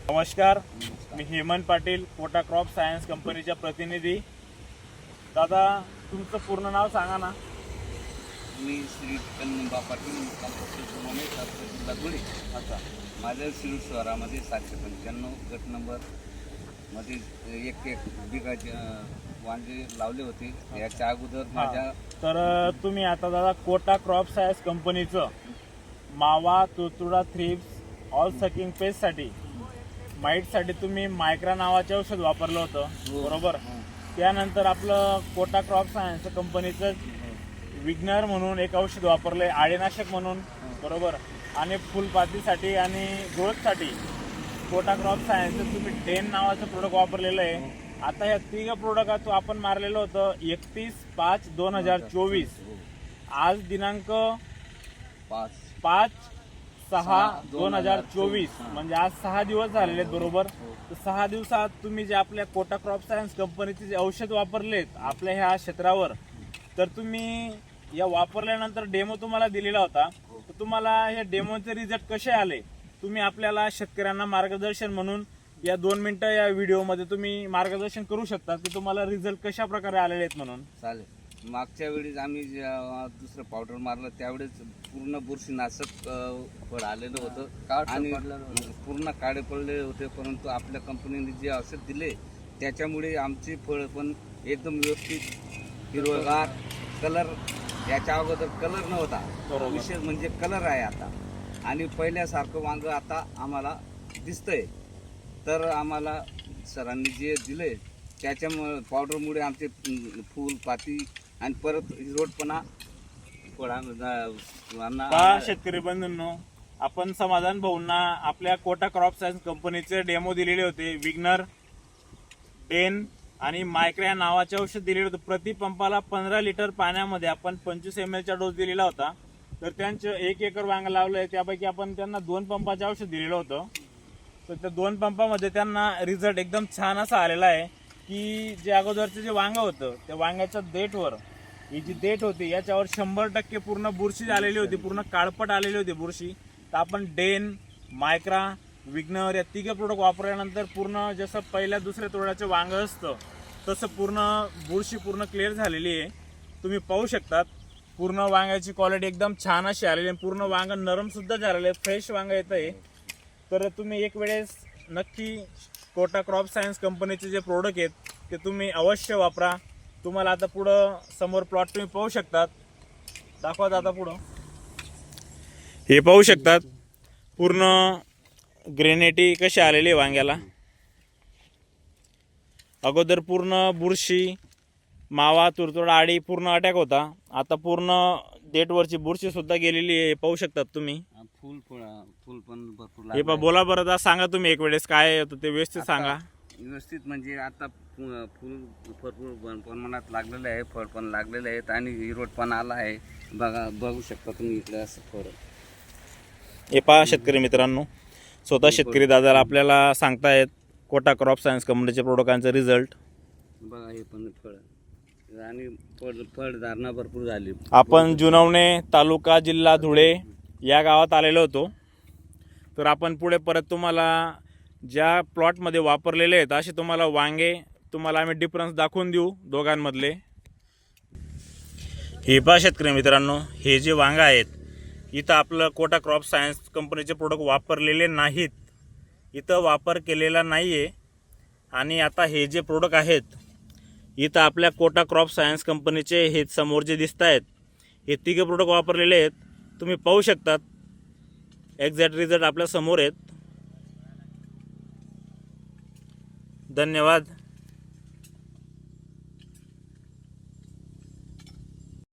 नमस्कार, मी Hemant Patil, Kota crop science कंपनीचा प्रतिनिधी. दादा, तुमचं पूर्ण नाव सांगा ना. मी श्री कन्नबा पाटील, जिल्हा धुळे. अच्छा. माझ्या शिरूर शहरामध्ये 795 गट नंबर मध्ये एक बिघाचे वांगे लावले होते. याच्या अगोदर माझ्या तर तुम्ही आता दादा कोटा क्रॉप सायन्स कंपनीचं मावा, तुडतुडा, थ्रिप्स, ऑल सकिंग पेस्टसाठी, माईटसाठी तुम्ही मायक्रा नावाचे औषध वापरलं होतं, बरोबर? त्यानंतर आपलं कोटा क्रॉप सायन्स कंपनीचं विग्नर म्हणून एक औषध वापरलंय, आळीनाशक म्हणून, बरोबर? आणि फुलपातीसाठी आणि ग्रोथसाठी कोटा क्रॉप सायन्सचं तुम्ही डेन नावाचं प्रोडक्ट वापरलेलं आहे. आता ह्या तिघ प्रोडक्ट आपण मारलेलं होतं 31/5/2024. आज दिनांक 5/6/2024, म्हणजे आज 6 दिवस झालेले आहेत, बरोबर? तर 6 दिवसात तुम्ही जे आपल्या कोटा क्रॉप सायन्स कंपनीचे जे औषध वापरलेत आपल्या ह्या क्षेत्रावर, तर तुम्ही या वापरल्यानंतर डेमो तुम्हाला दिलेला होता, तर तुम्हाला हे डेमोचे रिझल्ट कसे आले तुम्ही आपल्याला शेतकऱ्यांना मार्गदर्शन म्हणून या 2 मिनिटं या व्हिडिओमध्ये तुम्ही मार्गदर्शन करू शकता की तुम्हाला रिझल्ट कशा प्रकारे आलेले आहेत म्हणून. चालेल. मागच्या वेळेस आम्ही दुसरं पावडर मारलं त्यावेळेस पूर्ण बुरशीनाशक फळ आलेलं होतं आणि पूर्ण काळे पडले होते. परंतु आपल्या कंपनीने जे औषध दिले त्याच्यामुळे आमचे फळ पण एकदम व्यवस्थित हिरवगार, कलर याच्या अगोदर कलर नव्हता, विशेष म्हणजे कलर आहे आता, आणि पहिल्यासारखं वांग आता आम्हाला दिसतंय. तर आम्हाला सरांनी जे दिले त्याच्यामुळे पावडरमुळे आमचे फूल पाती आणि परत हिरवटपणा पहा शेतकरी बंधूंनो, आपण समाधान भाऊंना आपल्या कोटा क्रॉप सायन्स कंपनीचे डेमो दिलेले होते. विग्नर, डेन आणि मायक्रा नावाचे औषध दिलेले होते. प्रति पंपाला 15 लिटर पाण्यामध्ये आपण 25 ml चा डोस दिलेला होता. तर त्यांचं 1 एकर वांग लावलंय, त्यापैकी आपण त्यांना 2 पंपाचे औषध दिलेलं होतं. तर त्या 2 पंपामध्ये त्यांना रिझल्ट एकदम छान असा आलेला आहे की जे अगोदरचं जे वांग होतं त्या वांग्याच्या देठवर ही जी देठ होती याच्यावर 100% पूर्ण बुरशी आलेली होती, पूर्ण काळपट आलेली होती बुरशी. तर आपण डेन, मायक्रा, विग्नर या तिघे प्रोडक्ट वापरल्यानंतर पूर्ण जसं पहिल्या दुसऱ्या तोड्याचं वांग असतं तसं पूर्ण बुरशी पूर्ण क्लिअर झालेली आहे. तुम्ही पाहू शकतात पूर्ण वांग्याची क्वालिटी एकदम छान अशी आलेली आहे. पूर्ण वांग नरम सुद्धा झालेलं आहे, फ्रेश वांग येत आहे. तर तुम्ही एक वेळेस नक्की कोटा क्रॉप सायन्स कंपनीचे जे प्रोडक्ट आहेत ते तुम्ही अवश्य वापरा. तुम्हाला आता पुढं समोर प्लॉट तुम्ही पाहू शकतात, दाखवा आता पुढं. हे पाहू शकतात पूर्ण ग्रेनेटी कशी आलेली आहे वांग्याला. अगोदर पूर्ण बुरशी, मावा, तुडतुडा, आळी पूर्ण अटॅक होता. आता पूर्ण देठवरची बुरशी सुद्धा गेलेली आहे, पाहू शकतात तुम्ही. फुल पण भरपूर हे पहा, बोला बरं आता, सांगा तुम्ही एक वेळेस काय होतं ते व्यवस्थित सांगा. व्यवस्थित म्हणजे आता फुल भरपूर प्रमाणात लागलेलं आहे, फळ पण लागलेले आहेत आणि हिरवट पण आला आहे. बघू शकता तुम्ही इकडे असं फळ. हे पहा शेतकरी मित्रांनो, स्वतः शेतकरी दादाला आपल्याला सांगतायत कोटा क्रॉप सायन्स कंपनीच्या प्रोडक्टांचा रिझल्ट बघा. हे पण फळ आणि फळधारणा भरपूर झाली. आपण जुनवणे तालुका जिल्हा धुळे या गावात आलेलो होतो. तर आपण पुढे परत तुम्हाला ज्या प्लॉटमध्ये वापरलेले आहेत असे तुम्हाला वांगे तुम्हाला आम्ही डिफरन्स दाखवून देऊ दोघांमधले. हे पहा शेतकरी मित्रांनो, हे जे वांगा आहेत इथं आपलं कोटा क्रॉप सायन्स कंपनीचे प्रोडक्ट वापरलेले नाहीत, इथं वापर केलेला नाही आहे. आणि आता हे जे प्रोडक्ट आहेत इथं आपल्या कोटा क्रॉप सायन्स कंपनीचे हे समोर जे दिसत आहेत हे तिघे प्रोडक्ट वापरलेले आहेत. तुम्ही पाहू शकतात एक्झॅक्ट रिझल्ट आपल्या समोर आहेत. धन्यवाद.